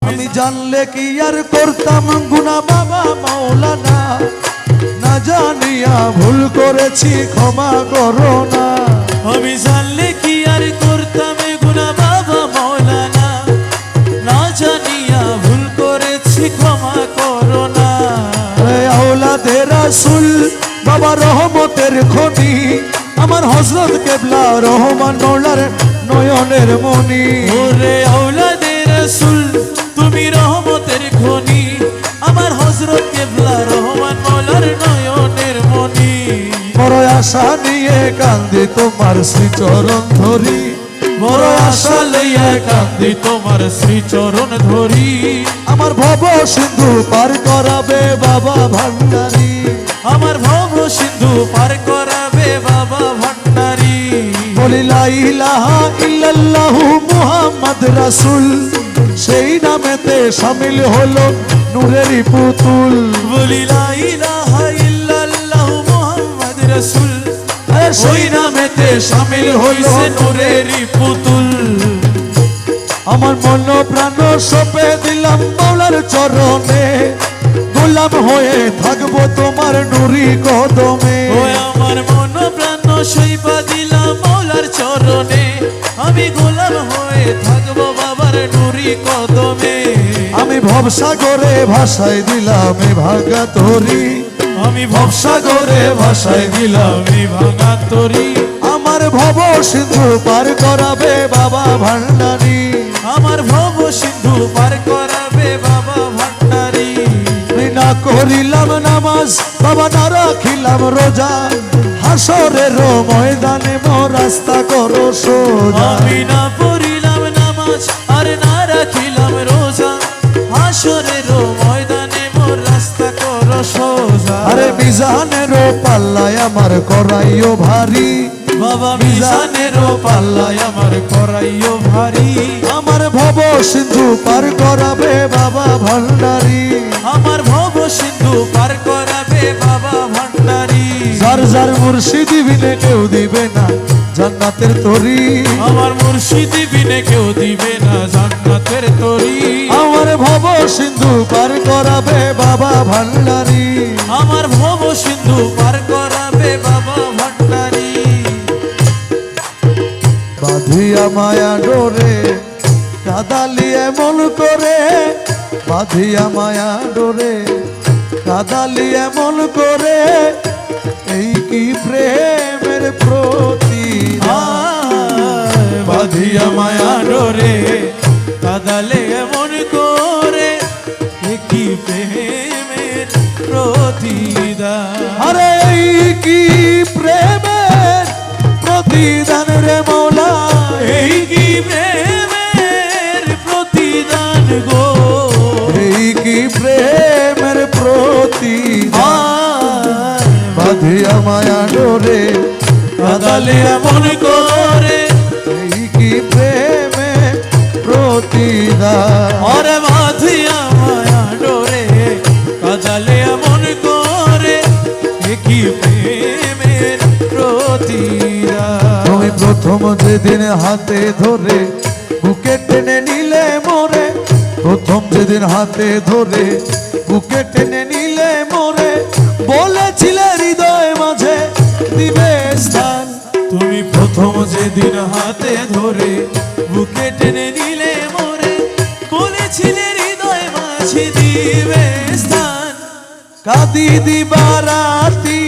আমি জানলে কি আর করতাম গুনাহ বাবা মাওলানা, না জানিয়া ভুল করেছি ক্ষমা করো না। আমি জানলে কি আর করতাম গুনাহ বাবা মাওলানা, না জানিয়া ভুল করেছি ক্ষমা করো না। আওলাদে রাসূল বাবা রহমতের খনি, আমার হযরত কেবলা রহমান মওলার নয়নের মনি। ওরে আওলাদে রাসূল তুমি রহমতের খনি, আমার হযরত কেবলা রহমান মওলার নয়নের মনি। বড় আশা নিয়ে কান্দি তোমার শ্রীচরণ ধরি, বড় আশা লইয়া কান্দি তোমার শ্রীচরণ ধরি। আমার ভব সিন্ধু পার করাবে বাবা ভান্ডারী, আমার ভব সিন্ধু পার করাবে বাবা ভান্ডারী। বলি লা ইলাহা ইল্লাল্লাহু মুহাম্মদ রাসূল, সেই নামেতে শামিল হলো নূরেরই পুতুল। বলি লা ইলাহা ইল্লাল্লাহু মুহাম্মদ রাসূল, ওই নামেতে শামিল হইছে নূরেরই পুতুল। আমার মন প্রাণ সঁপে দিলাম মাওলার চরণে, গোলাম হয়ে থাকবো তোমার নুরি কদমে। ও আমার মন প্রাণ সইপা দিলাম মাওলার চরণে, আমি গোলাম হয়ে থাকবো বাবার নুরি কদমে। আমি ভবসাগরে ভাসায় দিলাম এ ভাঙা তরি, আমি ভবসাগরে ভাসায় দিলাম এই ভাঙা তরি। আমার ভব সিন্ধু পার করাবে বাবা ভান্ডারী, আমার ভব সিন্ধু পার করাবে বাবা ভান্ডারী। না করিলাম নামাজ বাবা, না রাখিলাম রোজা, হাসরের ময়দানে মোর রাস্তা করো সোজা। আমি না পড়িলাম নামাজ আর না রাখিলাম রোজা, হাসরের ময়দানে মোর রাস্তা করো সোজা। আরে মিজানের পাল্লায় আমার করাইও ভারী, বাবা মিজানের পাল্লায় আমার করাইও ভারী। আমার ভব সিন্ধু পার করাবে বাবা ভান্ডারী, আমার ভব সিন্ধু পার করাবে বাবা ভান্ডারী। যার যার মুর্শিদি বিনে কেউ দিবে না জান্নাতের তরি, আমার মুর্শিদি বিনে কেউ দিবে না জান্নাতের তরি। আমার ভব সিন্ধু পার করাবে বাবা ভান্ডারী, আমার ভব সিন্ধু পার করাবে বাবা ভান্ডারী। বাঁধিয়া মায়া ডোরে কাদালি এমন করে, বাঁধিয়া মায়া ডোরে কাদালি এমন করে, এই কি প্রেমের প্রতিদান। বাঁধিয়া মায়া ডোরে কাদালে এমন করে, কি প্রেমের প্রতিদান। আরে এই কি প্রেমের প্রতিদান রে মৌলা, এই কি প্রেমের প্রতিদান গো, এই কি প্রেমের প্রতিদান। বাঁধিয়া মায়া ডোরে কাদালে এমন করে, এই কি প্রেমের প্রতিদান। ওরে বাঁধিয়া মায়া ডোরে কাদালে এমন করে, কি প্রেমের প্রতিদান। তুমি প্রথম যেদিন হাতে ধরে বুকে টেনে নিলে মোরে, প্রথম যেদিন হাতে ধরে বুকে টেনে নিলে মোরে, বলেছিলে হৃদয় মাঝে দিবে স্থান। তুমি প্রথম যেদিন হাতে ধরে বুকে টেনে নিলে মোরে, বলেছিলে হৃদয় মাঝে দিবে স্থান। কাঁদি দিবারাতি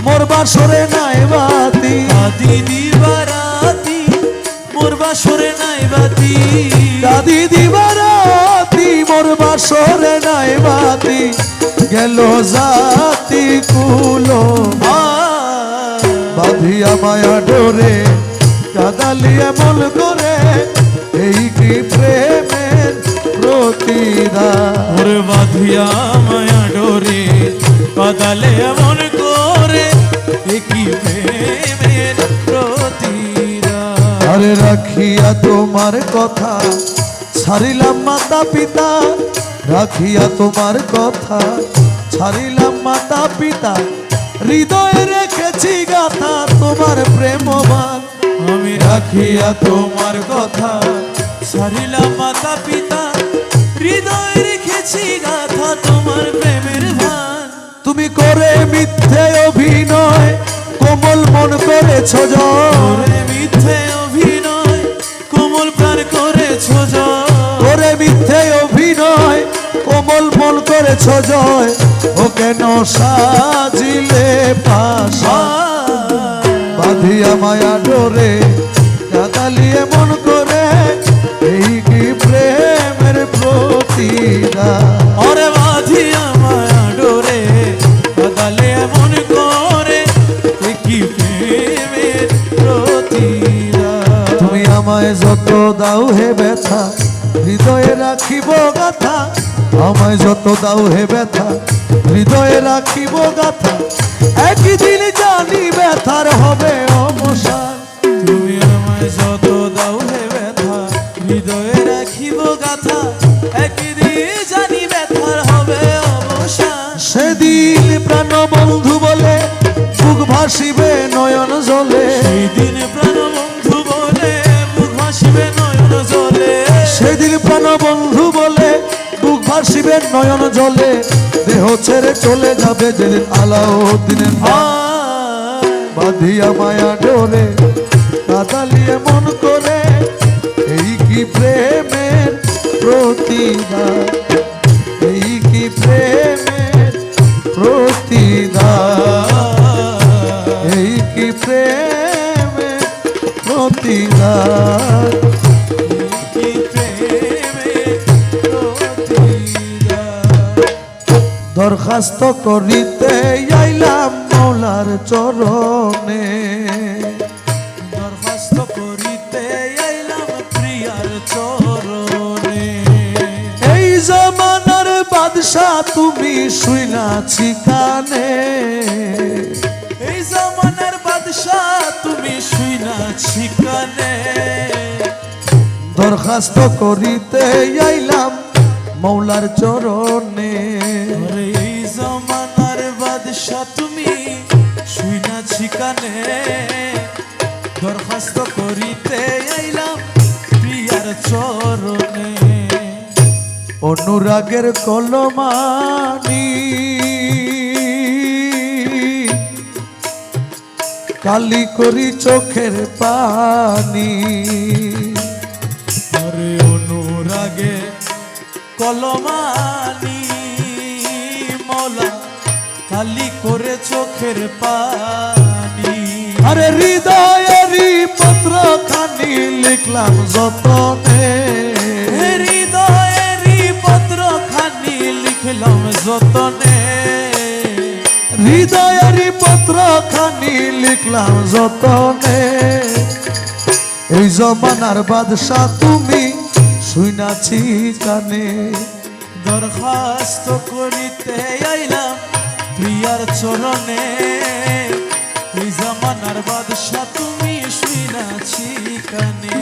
মোর বাসরে নাই বাতি, কাঁদি দিবারাতি মোর বাসরে নাই বাতি। কাঁদি দিবারাতি মোর বাসরে নাই বাতি, গেল জাতি কুলো বাঁধিয়া মায়া ডোরে কাদালি এমন করে, এই কি প্রেমের প্রতিদান। ওরে বাঁধিয়া মায়া ডোরে কাদালে এমন করে, কি প্রেমের প্রতিদান। আরে রাখিয়া তোমার কথা ছাড়িলাম মাতা পিতা, রাখিয়া তোমার কথা ছাড়িলাম মাতা পিতা, হৃদয়ে রেখেছি গাথা তোমার প্রেমবান। আমি রাখিয়া তোমার কথা ছাড়িলাম মাতা পিতা, বাসি গাথা তোমার প্রেমের ভান। তুমি করে মিথ্যে অভিনয় কোমল মন করেছ জয় করে মিথ্যে অভিনয় কোমল প্রাণ করেছ জয়। করে মিথ্যে অভিনয় কোমল মন করেছ জয় ও কেন সাজিলে পাশা বাঁধিয়া মায়া ডোরে কাদালিয়ে মন করে এই কি প্রেমের প্রতিদান ওরে বাঁধিয়া মায়া ডোরে কাদালে মন করে এ কি প্রেমের প্রতিদান। তুমি আমায় যত দাও হে ব্যথা হৃদয়ে রাখিব গাথা আমায় যত দাও হে ব্যথা হৃদয়ে রাখিব গাথা একদিন জানি ব্যথার হবে অবসান তুমি আমায় যত দাও হে ব্যথা হৃদয়ে রাখিব গাথা একদিন জানি ব্যথার হবে অবসান। সেদিন প্রাণ বন্ধু বলে বুক ভাসিবে নয়ন জলে সেদিন প্রাণ বন্ধু বলে মুখ ভাসিবে নয়ন জলে। সেদিন প্রাণ বন্ধু বলে বুক ভাসিবে নয়ন জলে দেহ ছেড়ে চলে যাবে যেদিন আলাউদ্দিনের বাঁধিয়া মায়া ডোরে কাদালিয়ে মন করে এই কি প্রেমের প্রতিদান এই কি প্রেমের প্রতিদান এই কি প্রেমের প্রতিদান কি প্রেমের প্রতিদান। দরখাস্ত করিতে আইলাম মৌলার চরণে দরখাস্ত করিতে আইলাম প্রিয়ার চরণে। এই জমানার বাদশা তুমি শুইনাছি কানে এই জামানার বাদশাহ তুমি শুইনাছি কানে। দরখাস্ত করিতে আইলাম মৌলার চরণে আরে এই জামানার বাদশাহ তুমি শুইনাছি কানে। দরখাস্ত করিতে আইলাম প্রিয়ার চরণে। অনুরাগের কলমানি কালি করি চোখের পানি আরে অনুরাগে কলমানি মৌলা কালি করে চোখের পানি। আরে হৃদয়েরই পত্র খানি লিখলাম যতনে হৃদয়েরই পত্র খানি লিখলাম যতনে। হৃদয়েরই পত্র খানি লিখলাম যতনে এই জমানার বাদশা তুমি শুইনাছি কানে দরখাস্ত করিতে আইলাম প্রিয়ার চরণে। এই জামানার বাদশা তুমি শুইনাছি কানে।